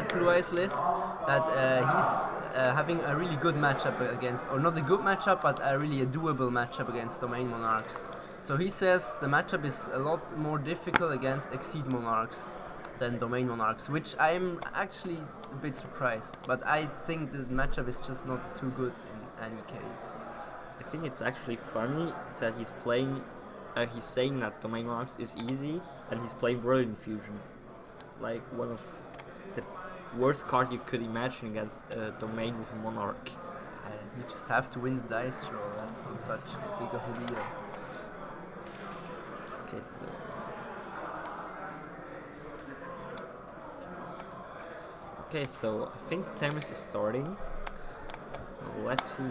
Blue Eyes list that he's having a really good matchup against, or not a good matchup, but really a doable matchup against Domain Monarchs. So he says the matchup is a lot more difficult against Exceed Monarchs than Domain Monarchs, which I'm actually a bit surprised. But I think the matchup is just not too good in any case. I think it's actually funny that he's playing. He's saying that Domain Monarchs is easy, and he's playing Brilliant Fusion, like one of the worst card you could imagine against a Domain with a Monarch. You just have to win the dice roll. That's not such big of a deal. Okay, so I think Themis is starting. So let's see.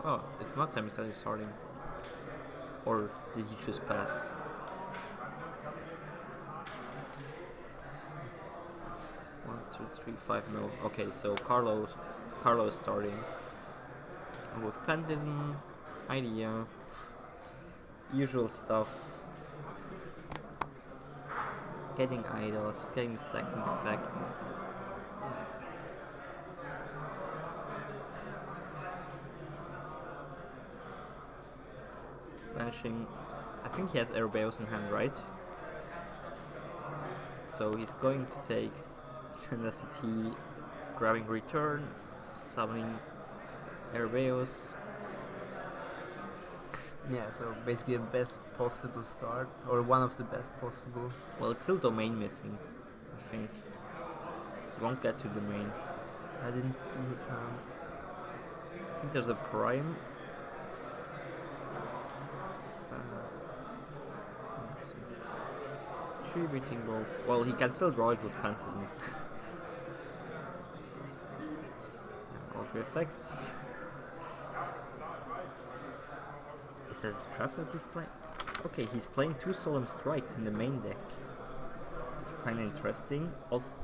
Oh, it's not Themis that is starting. Or did he just pass? One, two, three, five, no. Okay, so Carlo is starting. With Pentism, idea, usual stuff. Getting idols, getting the second effect. Banishing. I think he has Erebeos in hand, right? So he's going to take Tenacity, grabbing return, summoning Erebeos. Yeah, so basically the best possible start, or one of the best possible. Well, it's still Domain missing, I think. Won't get to Domain. I didn't see his hand. I think there's a Prime. Beating both. Well, he can still draw it with Pentism. All three effects. Is that a trap that he's playing? Okay, he's playing 2 Solemn Strikes in the main deck. It's kinda interesting.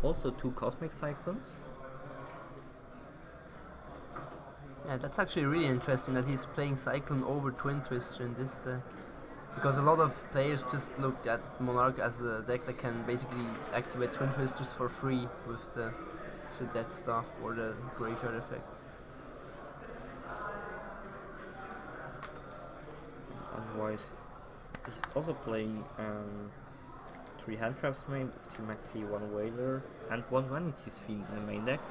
Also 2 Cosmic Cyclones. Yeah, that's actually really interesting that he's playing Cyclone over Twin Twister in this deck. Because a lot of players just look at Monarch as a deck that can basically activate Twin Twisters for free with the dead stuff or the graveyard effects. Otherwise, he's also playing 3 hand traps main with 2 Maxi, 1 Whaler, and 1 Vanity's Fiend in the main deck.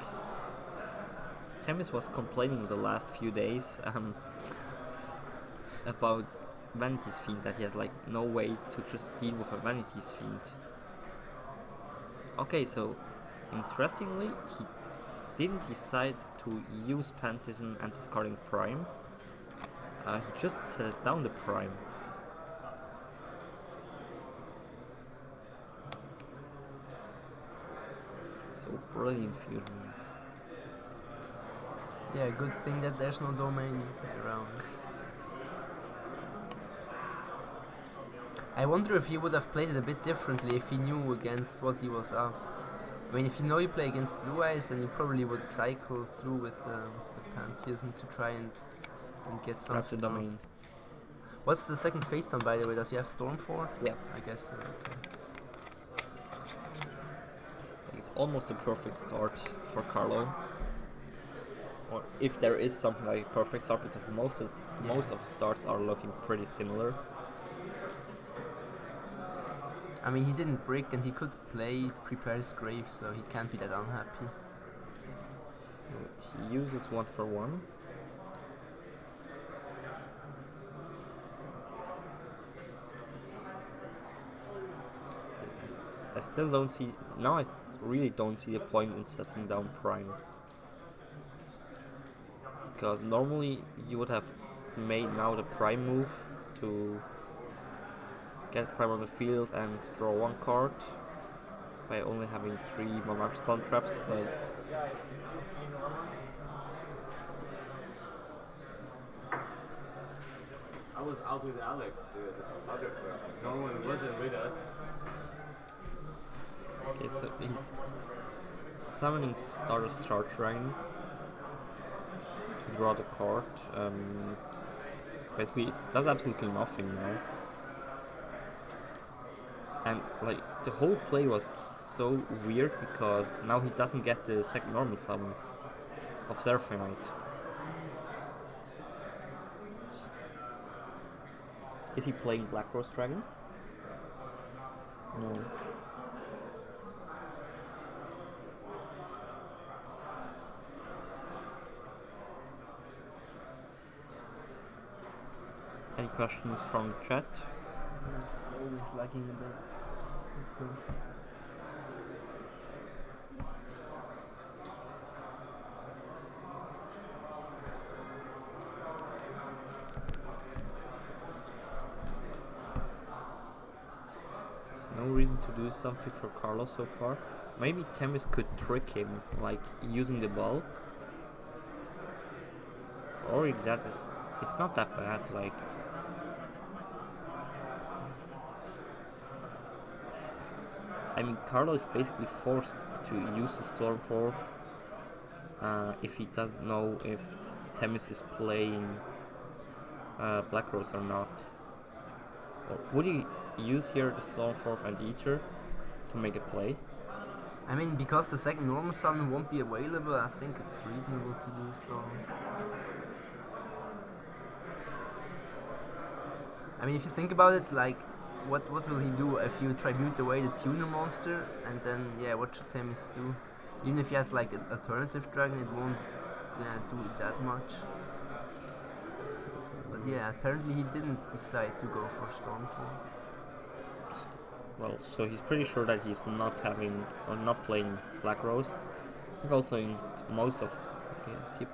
Themis was complaining the last few days about Vanity's Fiend, that he has like no way to just deal with a Vanity's Fiend. Okay, so interestingly, he didn't decide to use Pentism and discarding Prime. He just set down the Prime. So Brilliant Fusion. Yeah, good thing that there's no Domain around. I wonder if he would have played it a bit differently if he knew against what he was up. I mean, if you know you play against Blue Eyes, then you probably would cycle through with the Pantheism to try and get something the Domain. What's the second face down, by the way? Does he have Stormfort? Yeah. I guess so, okay. It's almost a perfect start for Carlo. Or if there is something like a perfect start, because most of the starts are looking pretty similar. I mean, he didn't brick and he could prepare his grave, so he can't be that unhappy. So he uses 1 for 1. I still don't see. Now I really don't see the point in setting down Prime. Because normally you would have made now the Prime move to get Prime on the field and draw 1 card by only having 3 Monarch Spawn traps, but I was out with Alex, the photographer. No one wasn't with us. okay, so he's summoning Stardust Charge Dragon. draw the card. Basically, it does absolutely nothing now. And like the whole play was so weird because now he doesn't get the second normal summon of Seraphimite. Is he playing Black Rose Dragon? No. Any questions from chat? It's always lagging a bit. There's no reason to do something for Carlo so far. Maybe Themis could trick him, like using the ball. Or if that is, it's not that bad. Like, I mean, Carlo is basically forced to use the Stormforth if he doesn't know if Themis is playing Black Rose or not. Or would he use here the Stormforth and Ether to make a play? I mean, because the second normal summon won't be available, I think it's reasonable to do so. I mean, if you think about it, like, what will he do if you tribute away the tuner monster, and then, yeah, what should Themis do? Even if he has, like, an alternative dragon, it won't do that much. But yeah, apparently he didn't decide to go for Stormforth. Well, so he's pretty sure that he's not having or not playing Black Rose. I think also in most of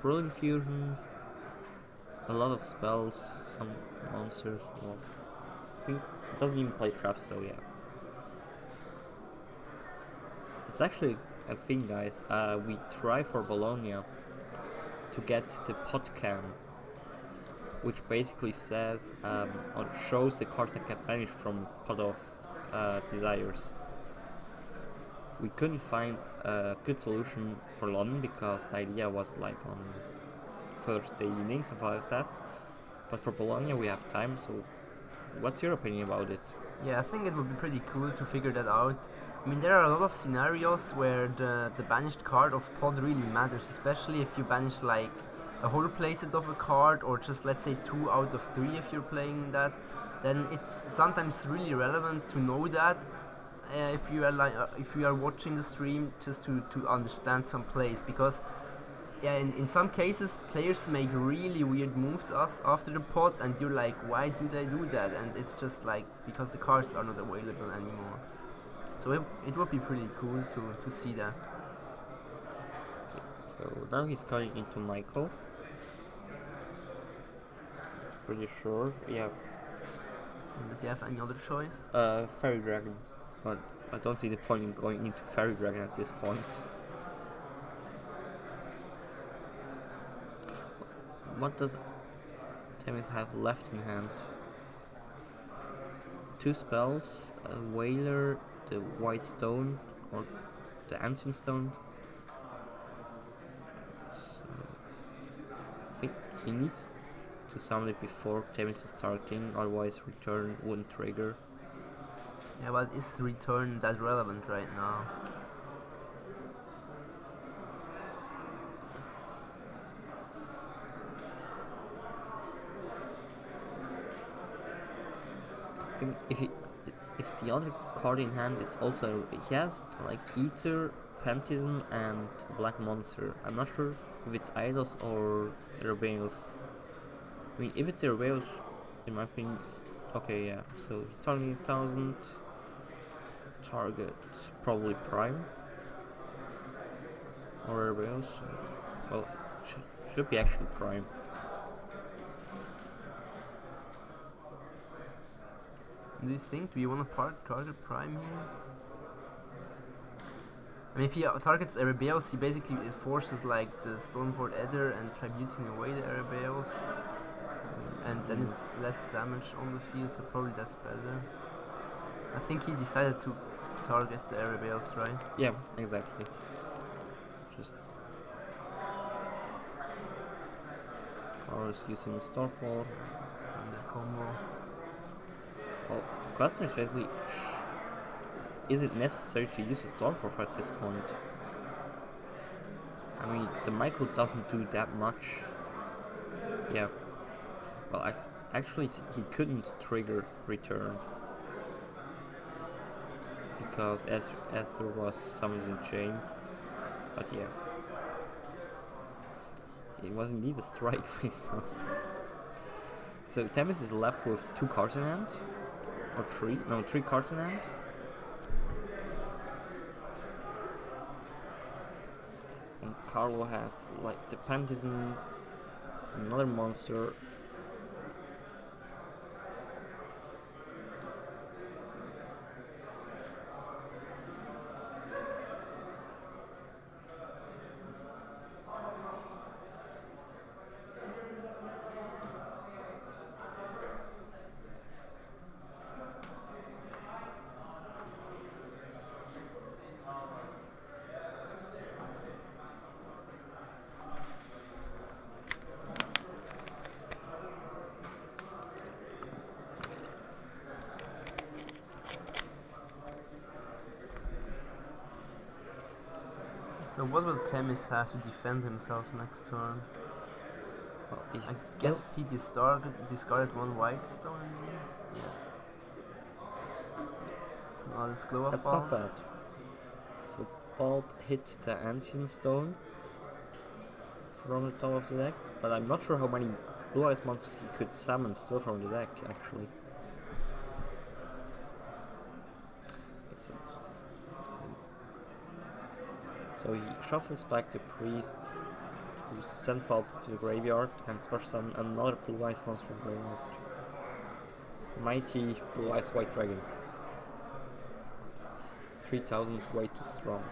Brilliant Fusion, a lot of spells, some monsters. Well, I think he doesn't even play traps, so yeah. It's actually a thing, guys. We try for Bologna to get the pot cam, which basically says or shows the cards that get banished from pot of desires. We couldn't find a good solution for London because the idea was like on Thursday evening, something like that. But for Bologna we have time, so what's your opinion about it? Yeah, I think it would be pretty cool to figure that out. I mean, there are a lot of scenarios where the banished card of pod really matters, especially if you banish like a whole playset of a card, or just let's say 2 out of 3 if you're playing that. Then it's sometimes really relevant to know that if you are watching the stream, just to understand some plays, because yeah, in some cases players make really weird moves after the pot, and you're like, why do they do that? And it's just like because the cards are not available anymore. So it would be pretty cool to see that. So now he's going into Michael. Pretty sure, yeah. Does he have any other choice? Fairy Dragon, but I don't see the point in going into Fairy Dragon at this point. What does Themis have left in hand? 2 spells, a Whaler, the White Stone, or the Ancient Stone. So I think he needs to summon it before Themis is starting, otherwise return wouldn't trigger. Yeah, but is return that relevant right now? I think if the other card in hand is also, he has like Ether, Pantism and Black Monster. I'm not sure if it's Eidos or Erebeus. I mean, if it's Erebeus, in my opinion, okay, yeah. So starting 1000, target probably Prime or Erebeus. Well, should be actually Prime. Do you want to target Prime here? I mean, if he targets Erebeus, he basically forces like the Stormford Ether and tributing away the Erebeus, and then it's less damage on the field, so probably that's better. I think he decided to target the Erebeus, right? Yeah, exactly. Just Carlo is using the Starfall. Standard combo. Well, the question is basically, is it necessary to use a Starfall at this point? I mean, the Michael doesn't do that much. Yeah. Well, actually, he couldn't trigger return because Ether was summoned in chain. But yeah, it was indeed a strike face now. So Themis is left with 2 cards in hand, or 3? No, 3 cards in hand. And Carlo has like the Pantism, another monster. So what will Themis have to defend himself next turn? Well, I guess he discarded 1 white stone in the end. Yeah. So now this glow up that's ball. not bad. So Bulb hit the Ancient Stone from the top of the deck, but I'm not sure how many Blue Eyes monsters he could summon still from the deck, actually. So he shuffles back the Priest, who sent Bulb to the graveyard, and special summon another Blue Eyes monster from the graveyard. Mighty Blue Eyes White Dragon. 3000, way too strong.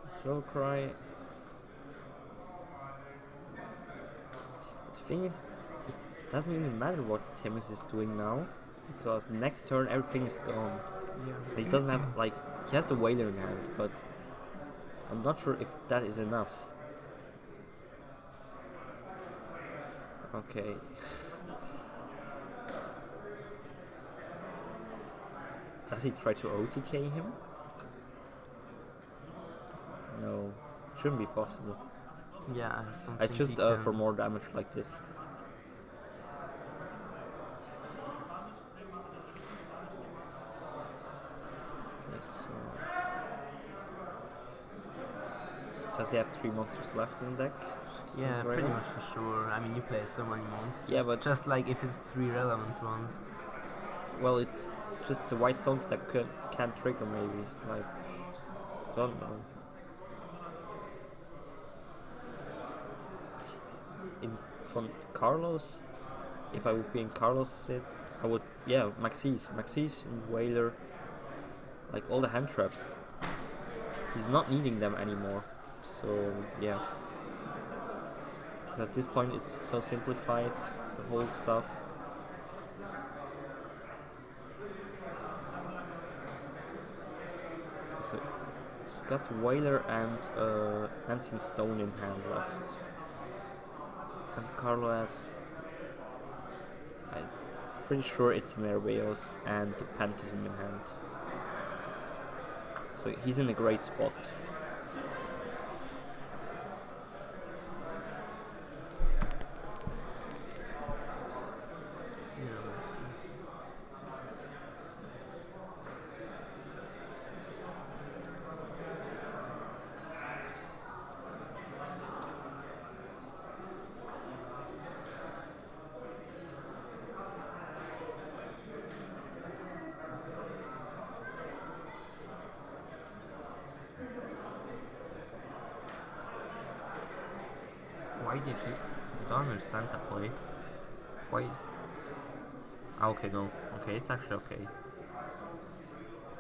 Soul Cry. The thing is, it doesn't even matter what Themis is doing now, because next turn everything is gone. Yeah. He doesn't have, like, he has the Wailer in hand, but I'm not sure if that is enough. Okay. Does he try to OTK him? No, shouldn't be possible. Yeah, I don't I think just he can. for more damage like this. Okay, so does he have 3 monsters left in the deck? Yeah, Sounds pretty right. much for sure. I mean, you play so many monsters. Yeah, but just like if it's 3 relevant ones. well, it's just the white stones that can't trigger maybe. Like, don't know. From Carlos, if I would be in Carlos' set, I would, yeah, Maxis and Whaler, like all the hand traps. He's not needing them anymore, so yeah. Because at this point it's so simplified, the whole stuff. So he got Whaler and Ancient Stone in hand left. And Carlo has, I'm pretty sure it's Nerveos and the Pantism in hand. So he's in a great spot. Yeah, let's see. Why did he? I don't understand that play. Why? Ah, okay, no. Okay, it's actually okay.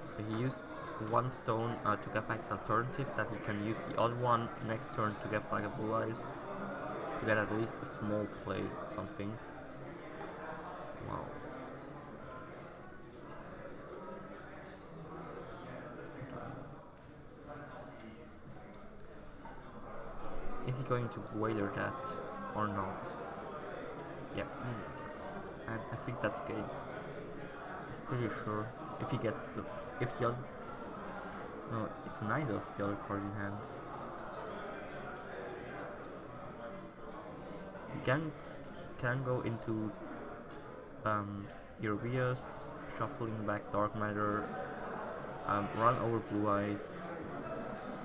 So he used 1 stone to get back the alternative, that he can use the other one next turn to get back a Blue Eyes. To get at least a small play, something. Wow. is he going to wager that or not? Yeah, and I think that's game. Pretty sure if he gets if the other, no, it's an idol, the other card in hand. He can go into Irvius, shuffling back Dark Matter, run over Blue Eyes,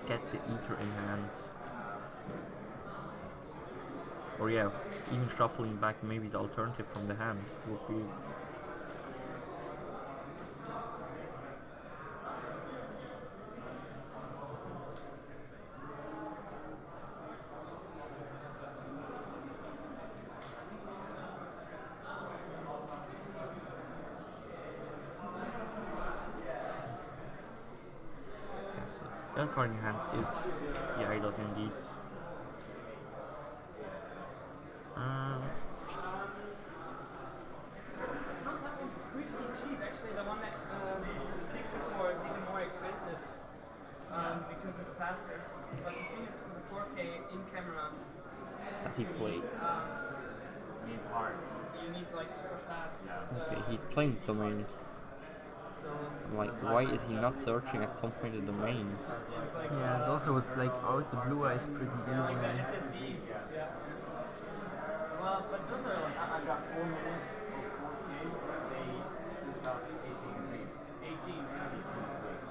get the Ether in hand, or yeah, even shuffling back maybe the alternative from the hand would be. Yes, the card in hand is the Eidos indeed. Not that one pretty cheap, actually. The one that the 64 is even more expensive because it's faster. But the thing is, for the 4K in camera, As he played. Need hard. you need like super fast. Okay, he's playing domain. So I'm like, why is he not searching at some point the domain? it's like Yeah, and also with like out the blue eyes pretty easy. the SSDs. Yeah. Well, but those are like I got 4 minutes of 4K. They took out 18 reads. 18. Yeah.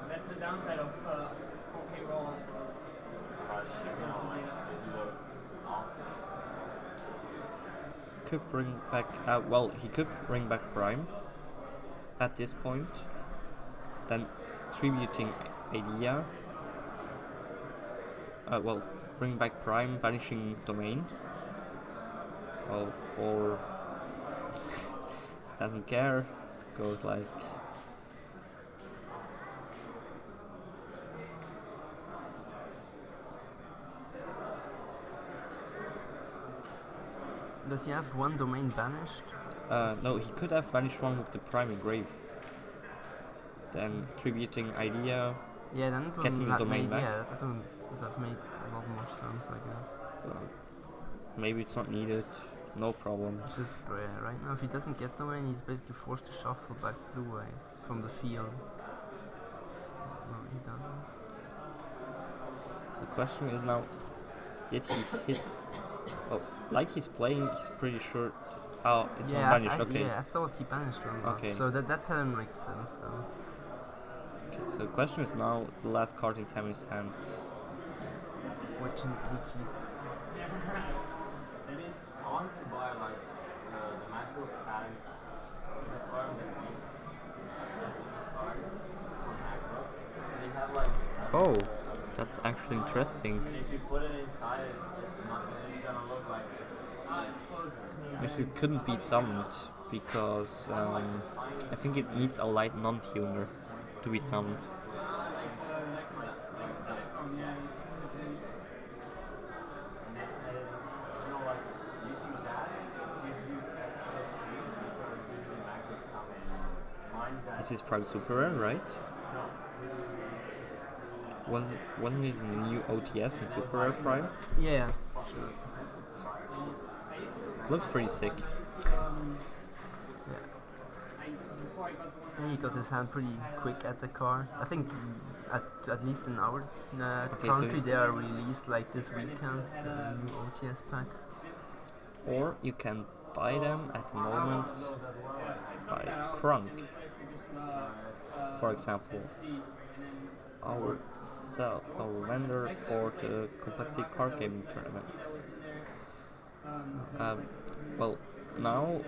That's the downside of 4K roll. It looked awesome. Could bring back, well, he could bring back Prime at this point, then tributing Idea. Well, bring back Prime, banishing Domain. Well, or doesn't care, goes like. Does he have one domain banished? No, he could have banished one with the Prime Engrave. Then tributing Idea. Yeah, then it would Getting the have domain made, back. yeah, that would have made a lot more sense, I guess. So maybe it's not needed, no problem. It's just right now, if he doesn't get domain, he's basically forced to shuffle back blue eyes from the field. No, he doesn't. So the question is now, did he hit? Well, like he's playing, he's pretty sure. Oh, it's Yeah, one banished. Okay. Yeah, I thought he banished one. last, Okay. So that term makes sense then. Okay. So the question is now the last card in Themis' hand. Which he Themis, I wanted to buy like the MacBook has the firm that makes cards for MacBooks. They have like Oh, that's actually interesting. if you put it inside, it's gonna look like it's If it couldn't be summoned, because I think it needs a light non-tuner to be summoned. This is Prime Super Rare, right? Wasn't it in the new OTS in Super Rare Prime? Yeah. Looks pretty sick. Yeah, he got his hand pretty quick at the car. I think at least in our Okay, country so they are released like this weekend, the new OTS packs. or you can buy them at the moment by Crunk. For example, our vendor for the complexity card gaming tournaments. Well, now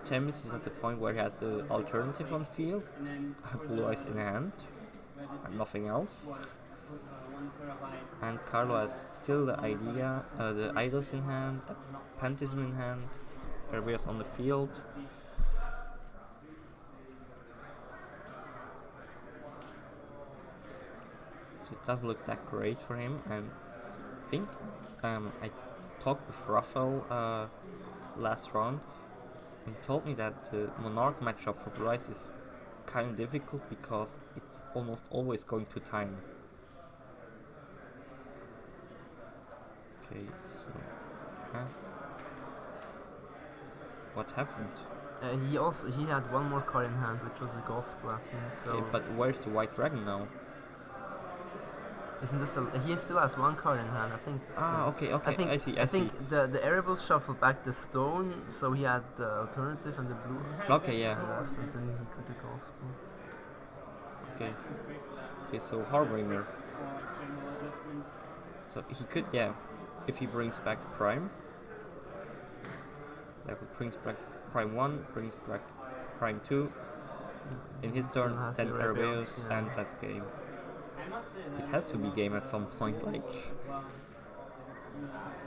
Themis is at the point where he has the alternative on field, Blue Eyes in hand, and nothing else. And Carlo has still the the Eidos in hand, Pantism in hand, Herbias on the field. So it doesn't look that great for him, and I think I talked with Rafael last round, and he told me that the Monarch matchup for Bryce is kind of difficult because it's almost always going to time. Okay, so. Huh? What happened? He had one more card in hand, which was a gospel, I think. So But where's the white dragon now? isn't this the? He still has one card in hand. I think. Okay, I think. I see. think the Erebus shuffled back the stone, so he had the alternative and the blue Okay, yeah. left, and then he drew the gospel. Okay. Okay, so Harbinger. General adjustments. So he could, yeah, if he brings back Prime. Exactly, brings back Prime 1, brings back Prime 2. In his Still turn, has then Erebus, Erebus, yeah. and that's game. I must say It has to be game at some point, like.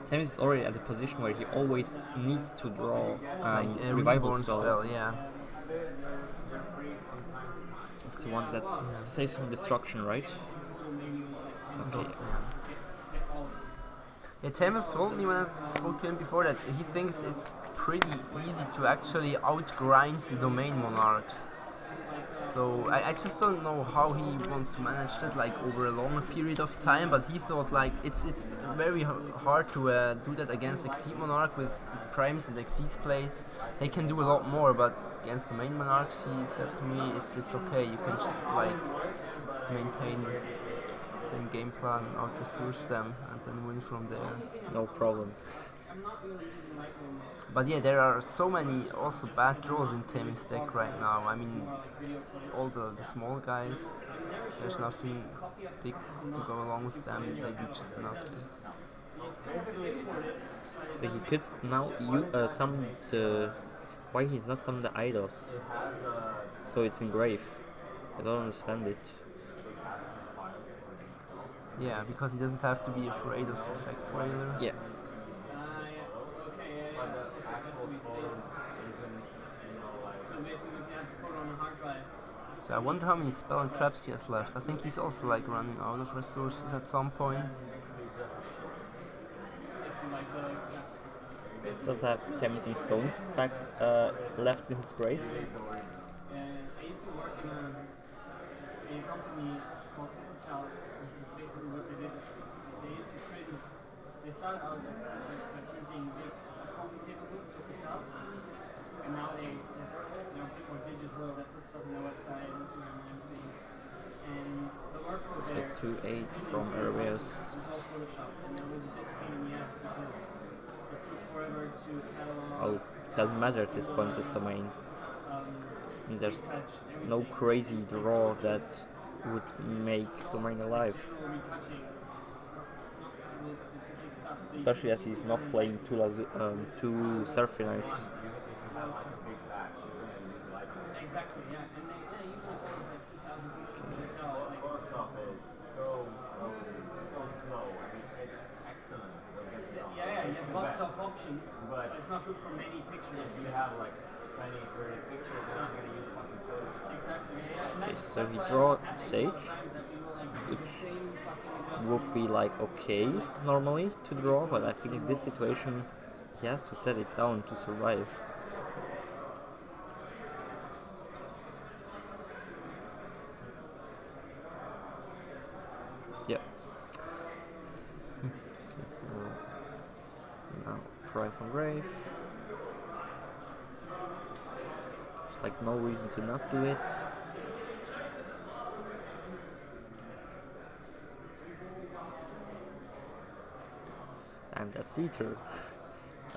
Themis is already at a position where he always needs to draw Like a revival reborn spell, yeah. It's the one that saves from destruction, right? Okay. Yeah, Themis told me when I spoke to him before that he thinks it's pretty easy to actually outgrind the domain monarchs. So I just don't know how he wants to manage that like over a longer period of time, but he thought like it's very hard to do that against Exceed Monarch with primes and Exceeds plays. They can do a lot more, but against domain monarchs, he said to me, it's okay. You can just like maintain same game plan, out resource them, and then win from there. No problem. But yeah, there are so many also bad draws in Themis deck right now. I mean, all the small guys, there's nothing big to go along with them. They do just nothing. So he could now summon the. Why he's not summon the Eidos? So it's engrave. I don't understand it. Yeah, because he doesn't have to be afraid of Effect Whaler. Yeah. So I wonder how many spell and traps he has left. I think he's also like running out of resources at some point. Does have Themis and stones back left in his grave? I used to work in a company called Hotels. Basically, what they did is they used to print. They started out as printing big coffee table books of hotels, and now they a bit more digital. They put stuff on their website, Instagram, and everything. And the workflow So there 2-8 from Erebus. was all Photoshop, and it was a bit pain in the ass because it took forever to catalog. Oh, doesn't matter at this point, this domain. And there's no crazy draw that would make domain alive. Especially as he's not playing two Seraphinites. Exactly, yeah. And they usually follow like 2,000 pictures in hotel. Like, Photoshop is so slow. I mean, it's excellent. Don't get me wrong. yeah, you have lots of options, But- but it's not good for many pictures. If you have like 20, 30 pictures, you're not going to use fucking Photoshop. Exactly, yeah. And Okay, that's, so that's he why draw it happens Sage, a lot of times that we will, like, do the same fucking adjustment. would be like okay normally to draw, but I think in this situation he has to set it down to survive. Yep. Okay, so now Prime from Grave. There's like no reason to not do it. And that's Ether.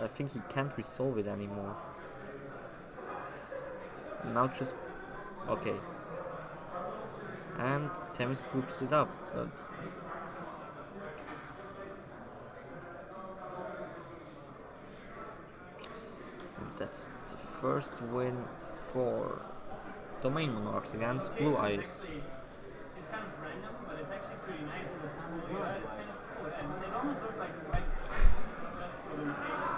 I think he can't resolve it anymore. Now just okay. And Themis scoops it up. And that's the first win for Domain Monarchs against Blue Eyes. It's kind of random, but it's actually pretty nice in the school. Yeah, it's kind of cool. And it almost looks like the right just for the location.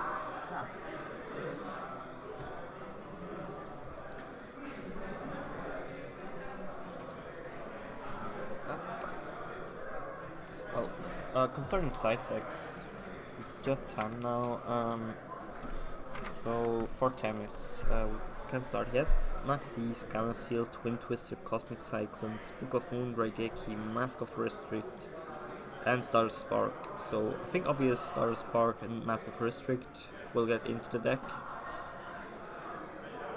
Well, concerning side decks, we got time now. So for Themis, we can start. Yes, Maxis, Gamma Seal, Twin Twister, Cosmic Cyclones, Book of Moon, Raigeki, Mask of Restrict, and Star Spark. So I think obvious Star Spark and Mask of Restrict will get into the deck.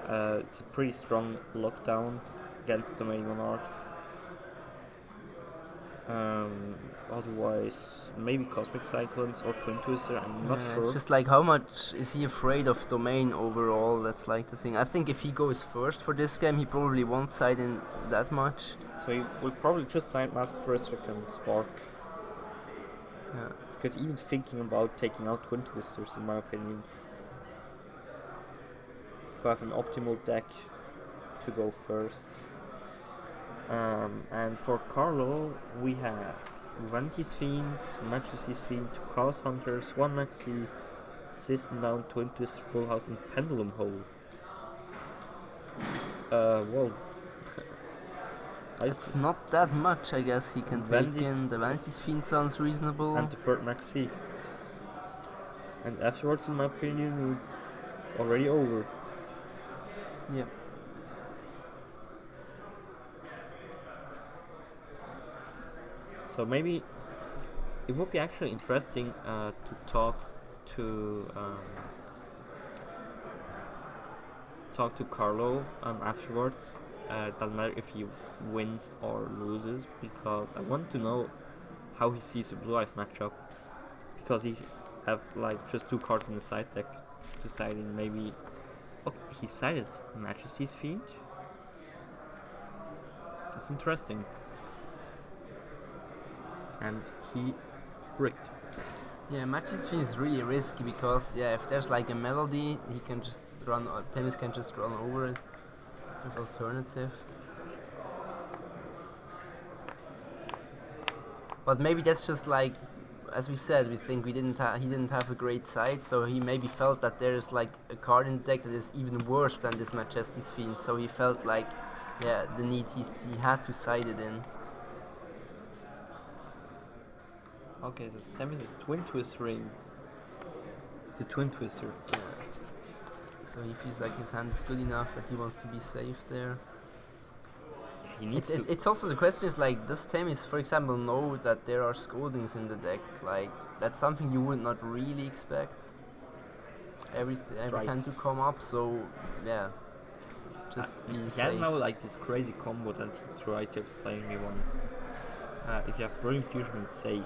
It's a pretty strong lockdown against Domain Monarchs. Otherwise, maybe Cosmic Cyclones or Twin Twister, I'm not sure. It's just like how much is he afraid of Domain overall? That's like the thing. I think if he goes first for this game, he probably won't side in that much. So he will probably just side Mask of Restrict and Spark. Yeah. Because even thinking about taking out Twin Twisters, in my opinion, to have an optimal deck to go first. And for Carlo, we have Vanti's Fiend, Majesty's Fiend, 2 Chaos Hunters, 1 Maxi, System Down, Twin Twist, Full House, and Pendulum Hole. Well, It's not that much, I guess, he can take in. The Vanity's Fiend sounds reasonable. And the third Maxi. And afterwards, in my opinion, it's already over. Yeah. So maybe it would be actually interesting to talk to Carlo afterwards. It doesn't matter if he wins or loses, because I want to know how he sees the Blue Eyes matchup, because he have like just 2 cards in the side deck to side in. Maybe he sided Majesty's Fiend. That's interesting. And he bricked. Yeah, Majesty's Fiend is really risky because if there's like a melody, he can just run. Themis can just run over it with alternative. But maybe that's just like, as we said, we think he didn't have a great side, so he maybe felt that there is like a card in the deck that is even worse than this Majesty's Fiend. So he felt like, the need he had to side it in. Okay, so Themis is Twin Twistering. The Twin Twister. So he feels like his hand is good enough that he wants to be safe there. He needs It's also the question is like, does Themis, for example, know that there are Scoldings in the deck? Like, that's something you would not really expect every time to come up. So just be he safe. has now like this crazy combo that he tried to explain me once. If you have Brilliant Fusion and Sage.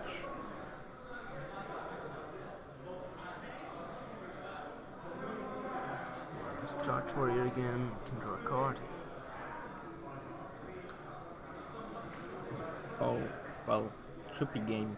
Charge Warrior again, can draw a card. Oh, well, should be game.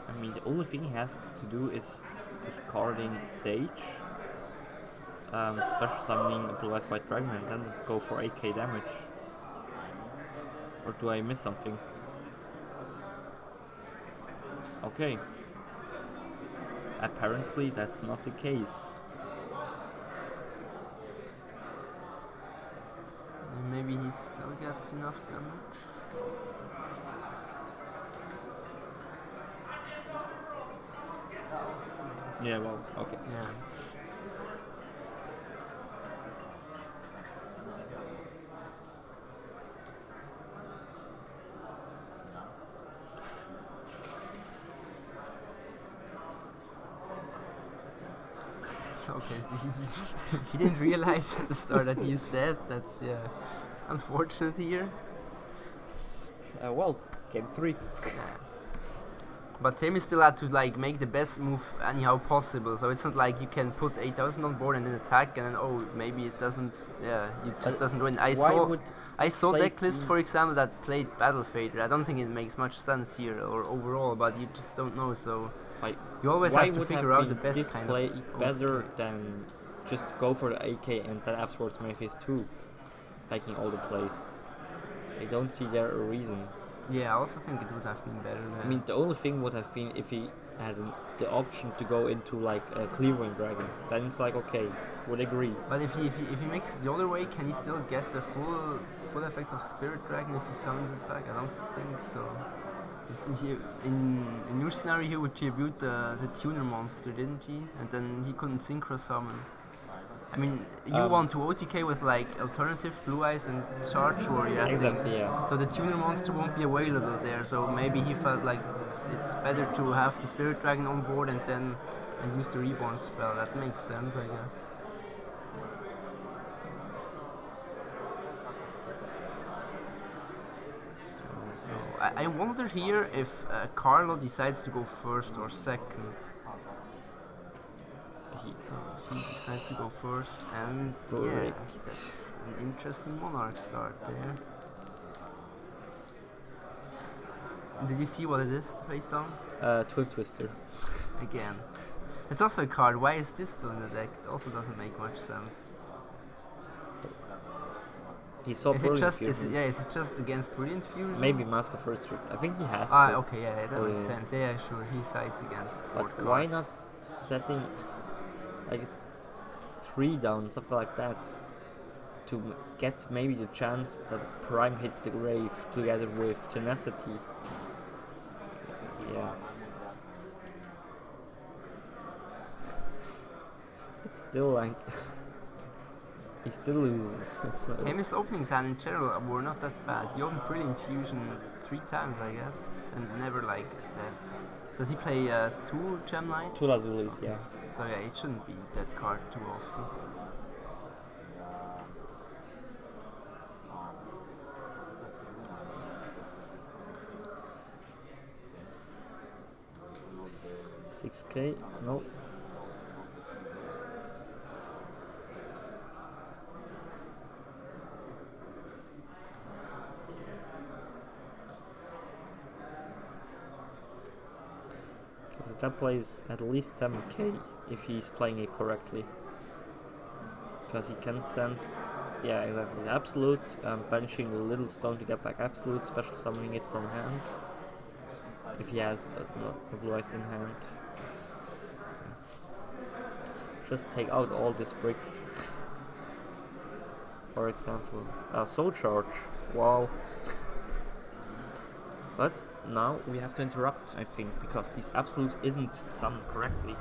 I mean, the only thing he has to do is discarding Sage, special summoning a Blue Eyes White Dragon, and then go for 8k damage. Or do I miss something? Okay. Apparently that's not the case. Maybe he still gets enough damage. Yeah, well, okay. Yeah. Okay, so he didn't realize at the start that he's dead. That's unfortunate here. Well, game 3. But Themis still had to like make the best move anyhow possible. So it's not like you can put 8,000 on board and then attack and then maybe it doesn't. Yeah, it just doesn't win. I saw deck lists, for example, that played Battle Fader. I don't think it makes much sense here or overall, but you just don't know. So you always have to figure out the best this kind play of better than just go for the AK and then afterwards make phase 2, taking all the plays. I don't see there a reason. Yeah, I also think it would have been better. I mean, the only thing would have been if he had the option to go into like a cleavering dragon. Then it's like okay, would agree. but if he makes it the other way, can he still get the full effect of Spirit Dragon if he summons it back? I don't think so. In your scenario, he would tribute the tuner monster, didn't he? And then he couldn't synchro summon. I mean, you want to OTK with like alternative Blue Eyes and Charge Warrior. I think. Exactly, yeah. So the tuner monster won't be available there. So maybe he felt like it's better to have the Spirit Dragon on board and then use the Reborn spell. That makes sense, I guess. So I wonder here if Carlo decides to go first or second. He decides to go first, and yeah, Correct. that's an interesting Monarch start there. Did you see what it is face down? Twin Twister. Again. It's also a card. Why is this still in the deck? It also doesn't make much sense. He saw Is it Brilliant just Fusion. is it just against Brilliant Fusion? Maybe Mask of First Strip. I think he has Ah, to. okay, yeah, that Oh, makes yeah. sense. Yeah, sure, he sides against board But why cards. not setting like 3 down, something like that, to get maybe the chance that Prime hits the grave together with Tenacity? Yeah. It's still like he still loses. Themis openings hand in general were not that bad. He opened Brilliant Fusion 3 times, I guess, and never like that. Does he play 2 Gem Knights? 2 Lazulis, yeah. So yeah, it shouldn't be that card too often. $6K, no. Because that plays at least 7K if he's playing it correctly. Because he can send, yeah, exactly, Absolute, benching the Little Stone to get back Absolute, special summoning it from hand. If he has no Blue Eyes in hand. Just take out all these bricks. For example, Soul Charge, wow. But now we have to interrupt, I think, because this Absolute isn't summoned correctly.